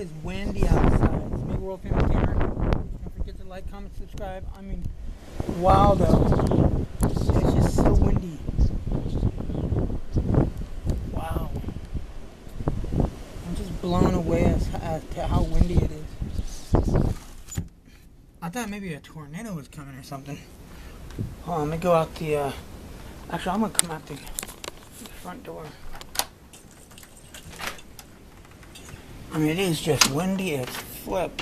is windy outside. It's Big World Famous Gamer. Don't forget to like, comment, subscribe. I mean, wow though. It's just so windy. Wow. I'm just blown away as to how windy it is. I thought maybe a tornado was coming or something. Hold on, let me go out the, actually I'm gonna come out the front door. I mean, it is just windy as flip.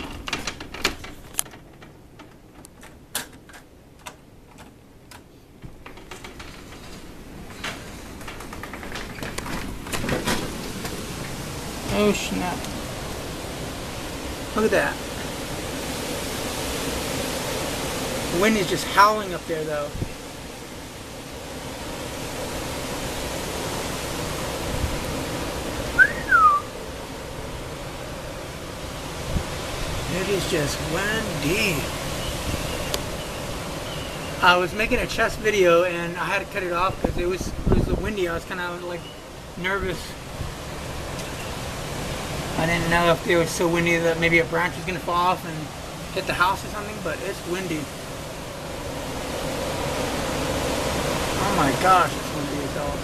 Oh snap. Look at that. The wind is just howling up there though. It is just windy. I was making a chest video and I had to cut it off because it was windy. I was kind of like nervous. I didn't know if it was so windy that maybe a branch was going to fall off and hit the house or something, but it's windy. Oh my gosh, it's windy as hell.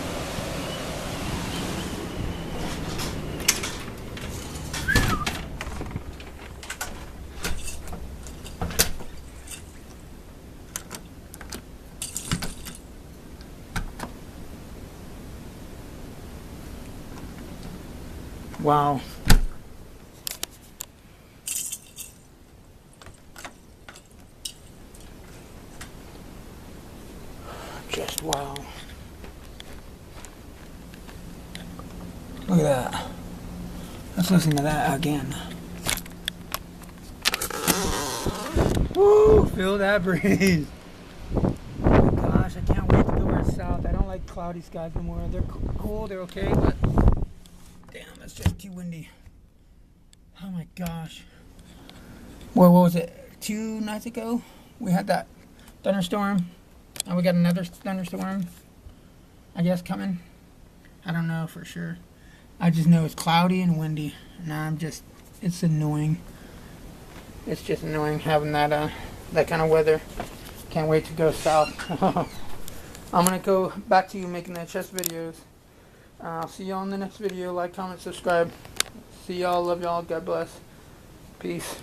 Wow. Just wow. Look at that. Let's listen to that again. Woo! Feel that breeze. Oh my gosh, I can't wait to go south. I don't like cloudy skies anymore. They're cool, they're okay, but damn, it's just too windy. Oh my gosh. Well, what was it? 2 nights ago? We had that thunderstorm. And we got another thunderstorm, I guess, coming. I don't know for sure. I just know it's cloudy and windy. And it's annoying. It's just annoying having that kind of weather. Can't wait to go south. I'm going to go back to you making the chest videos. I'll see y'all in the next video. Like, comment, subscribe. See y'all. Love y'all. God bless. Peace.